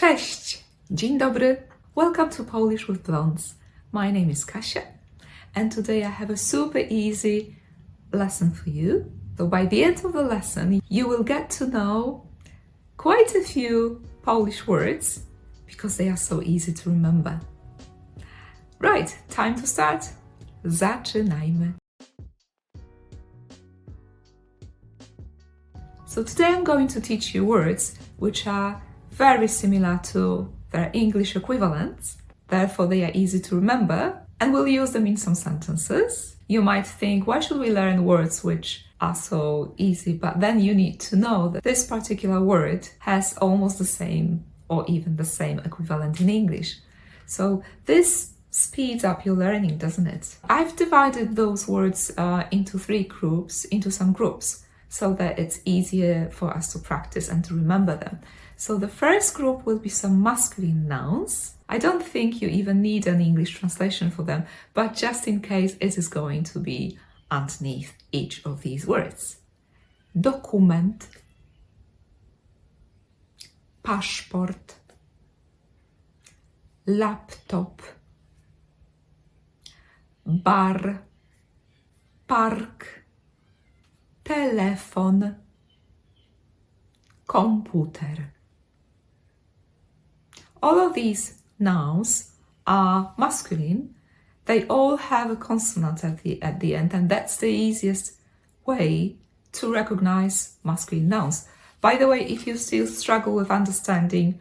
Cześć! Dzień dobry! Welcome to Polish with Blondes. My name is Kasia and today I have a super easy lesson for you. So by the end of the lesson you will get to know quite a few Polish words because they are so easy to remember. Right, time to start. Zaczynajmy. So today I'm going to teach you words which are very similar to their English equivalents, therefore they are easy to remember, and we'll use them in some sentences. You might think, why should we learn words which are so easy? But then you need to know that this particular word has almost the same or even the same equivalent in English. So this speeds up your learning, doesn't it? I've divided those words into some groups, so that it's easier for us to practice and to remember them. So the first group will be some masculine nouns. I don't think you even need an English translation for them, but just in case, it is going to be underneath each of these words. Dokument, paszport, laptop, bar, park, telefon, komputer. All of these nouns are masculine. They all have a consonant at the end, and that's the easiest way to recognize masculine nouns. By the way, if you still struggle with understanding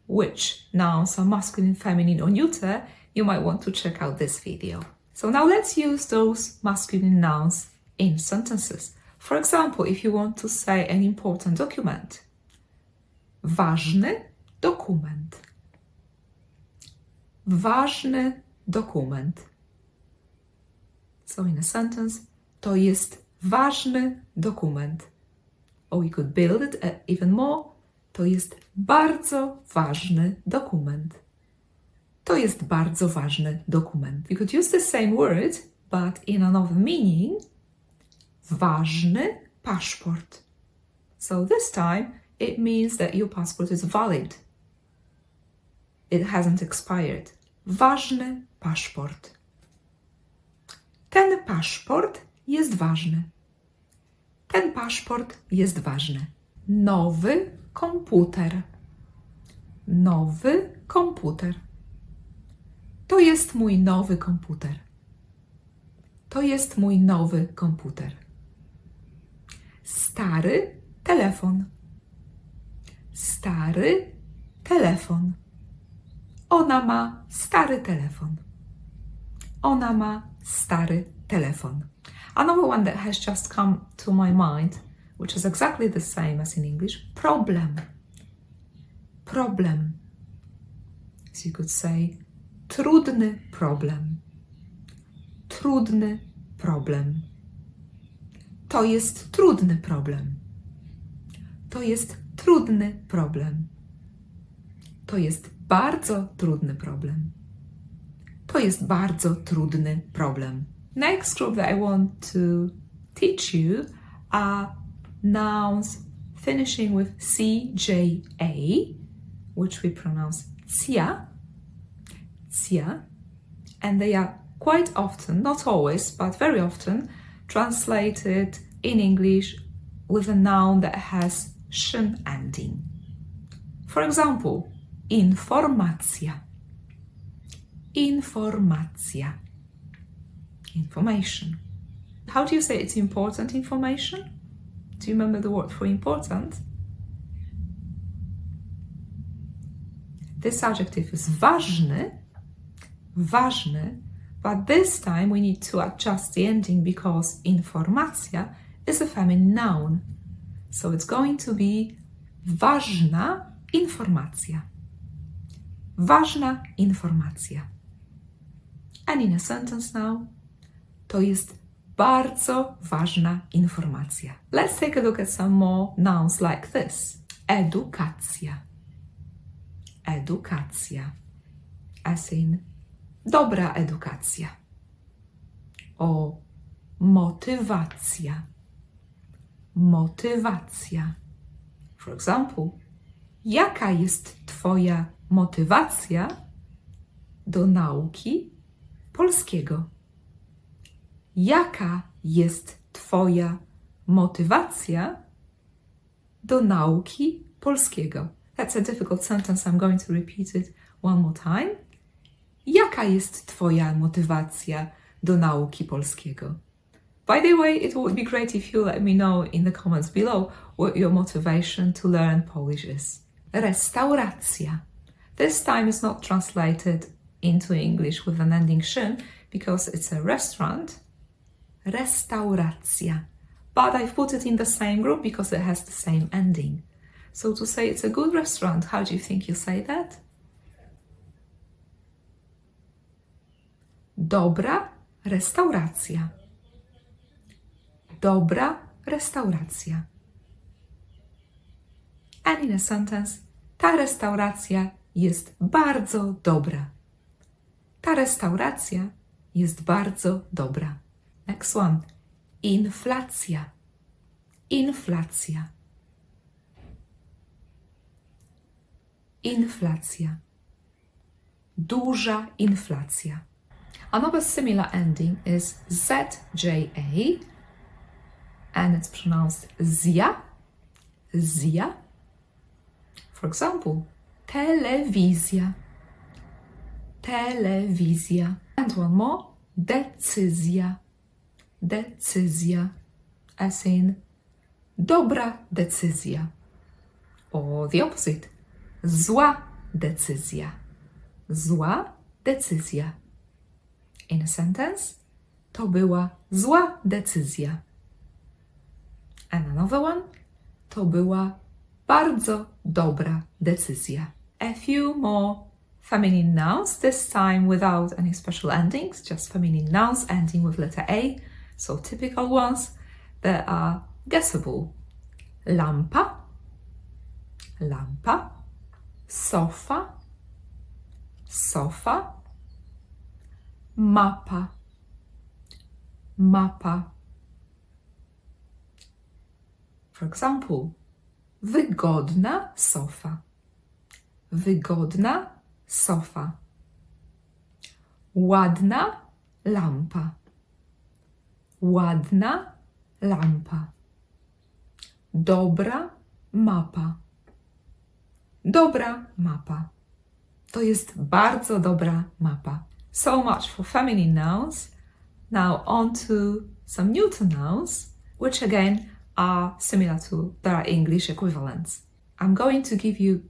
which nouns are masculine, feminine, or neuter, you might want to check out this video. So now let's use those masculine nouns in sentences. For example, if you want to say an important document. Ważny dokument. Ważny dokument. So in a sentence, to jest ważny dokument. Or we could build it even more. To jest bardzo ważny dokument. To jest bardzo ważny dokument. You could use the same word, but in another meaning. Ważny paszport. So this time it means that your passport is valid. It hasn't expired. Ważny paszport. Ten paszport jest ważny. Ten paszport jest ważny. Nowy komputer. Nowy komputer. To jest mój nowy komputer. To jest mój nowy komputer. Stary telefon. Stary telefon. Ona ma stary telefon. Ona ma stary telefon. Another one that has just come to my mind, which is exactly the same as in English, problem. Problem. So you could say, trudny problem. Trudny problem. To jest trudny problem. To jest trudny problem. To jest bardzo trudny problem. To jest bardzo trudny problem. Next group that I want to teach you are nouns finishing with CJA, which we pronounce cia, cia, and they are quite often, not always, but very often, translated in English with a noun that has szyn ending. For example, informacja. Informacja. Information. How do you say it's important information? Do you remember the word for important? This adjective is ważny, ważny, but this time we need to adjust the ending because informacja is a feminine noun. So it's going to be ważna informacja. Ważna informacja. And in a sentence now, to jest bardzo ważna informacja. Let's take a look at some more nouns like this. Edukacja. Edukacja. As in dobra edukacja. O motywacja. Motywacja. For example, jaka jest Twoja motywacja do nauki polskiego? Jaka jest Twoja motywacja do nauki polskiego? That's a difficult sentence. I'm going to repeat it one more time. Jaka jest Twoja motywacja do nauki polskiego? By the way, it would be great if you let me know in the comments below what your motivation to learn Polish is. Restauracja. This time is not translated into English with an ending szyn because it's a restaurant. Restauracja. But I've put it in the same group because it has the same ending. So to say it's a good restaurant, how do you think you say that? Dobra restauracja. Dobra restauracja. And in a sentence, ta restauracja jest bardzo dobra. Ta restauracja jest bardzo dobra. Next one. Inflacja. Inflacja. Inflacja. Duża inflacja. Another similar ending is ZJA, and it's pronounced zia, zia. For example, telewizja, telewizja. And one more, decyzja, decyzja, as in dobra decyzja. Or the opposite, zła decyzja, zła decyzja. In a sentence, to była zła decyzja. And another one, to była bardzo dobra decyzja. A few more feminine nouns, this time without any special endings, just feminine nouns ending with letter A, so typical ones that are guessable. Lampa, lampa, sofa, sofa, mapa, mapa. For example, wygodna sofa, wygodna sofa. Ładna lampa, ładna lampa. Dobra mapa, dobra mapa. To jest bardzo dobra mapa. So much for feminine nouns. Now on to some neuter nouns, which again are similar to their English equivalents. I'm going to give you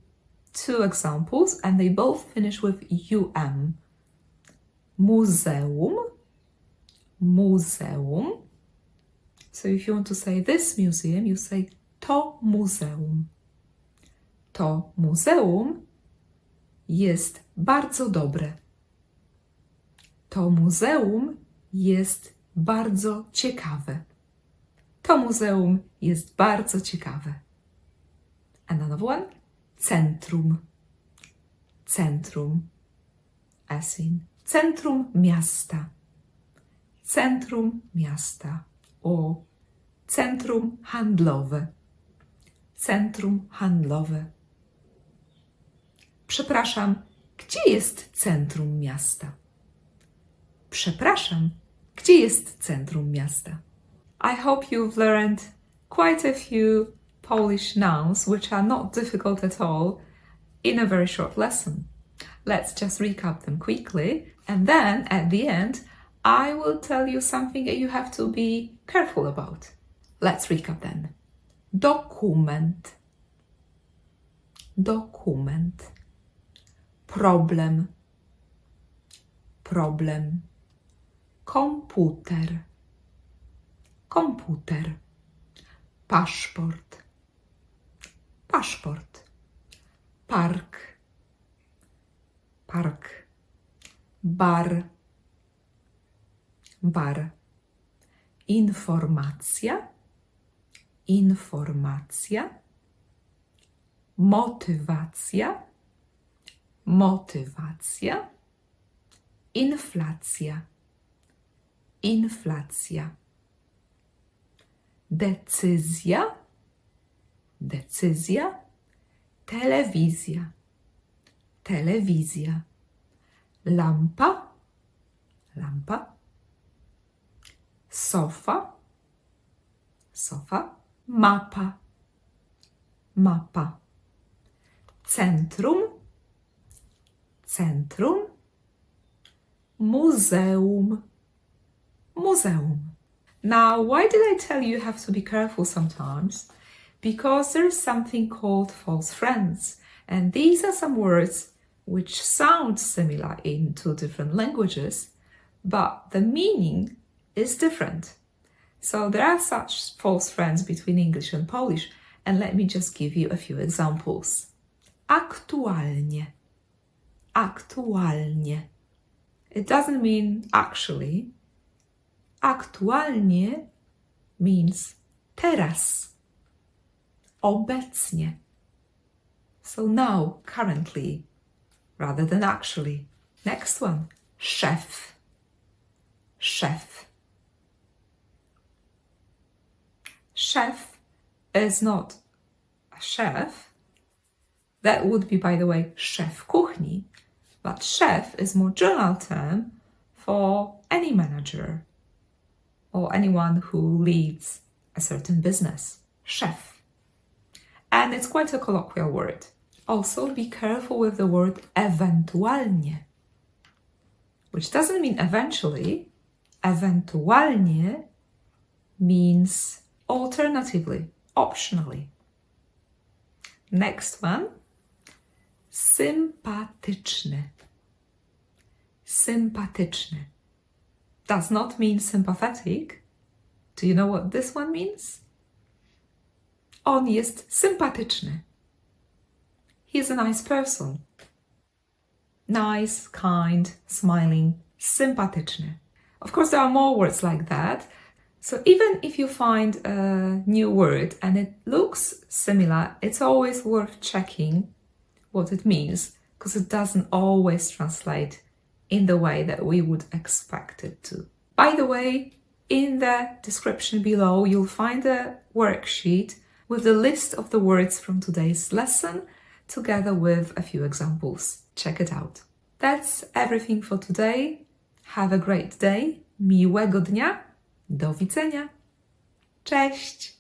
two examples and they both finish with um. Muzeum, muzeum. So if you want to say this museum, you say to muzeum. To muzeum jest bardzo dobre. To muzeum jest bardzo ciekawe. To muzeum jest bardzo ciekawe. And another one, centrum. Centrum, as in centrum miasta. Centrum miasta. O centrum handlowe. Centrum handlowe. Przepraszam, gdzie jest centrum miasta? Przepraszam, gdzie jest centrum miasta? I hope you've learned quite a few Polish nouns, which are not difficult at all, in a very short lesson. Let's just recap them quickly, and then at the end, I will tell you something that you have to be careful about. Let's recap then. Dokument. Dokument. Problem. Problem. Komputer. Komputer. Paszport. Paszport. Park. Park. Bar. Bar. Informacja. Informacja. Motywacja. Motywacja. Inflacja. Inflacja. Decyzja. Decyzja. Telewizja. telewizja. Lampa, lampa. Sofa, sofa. Mapa, mapa. Centrum, centrum. Muzeum, muzeum. Now, why did I tell you have to be careful sometimes? Because there is something called false friends, and these are some words which sound similar in two different languages, but the meaning is different. So there are such false friends between English and Polish, and let me just give you a few examples. Aktualnie, aktualnie. It doesn't mean actually. Aktualnie means teraz, obecnie. So now, currently, rather than actually. Next one, szef, szef. Chef is not a chef. That would be, by the way, szef kuchni. But chef is more general term for any manager or anyone who leads a certain business. Chef. And it's quite a colloquial word. Also, be careful with the word ewentualnie, which doesn't mean eventually. Ewentualnie means alternatively, optionally. Next one. Sympatyczny. Sympatyczny. Does not mean sympathetic. Do you know what this one means? On jest sympatyczny. He is a nice person. Nice, kind, smiling, sympatyczny. Of course, there are more words like that. So even if you find a new word and it looks similar, it's always worth checking what it means, because it doesn't always translate in the way that we would expect it to. By the way, in the description below, you'll find a worksheet with the list of the words from today's lesson, together with a few examples. Check it out. That's everything for today. Have a great day. Miłego dnia. Do widzenia. Cześć!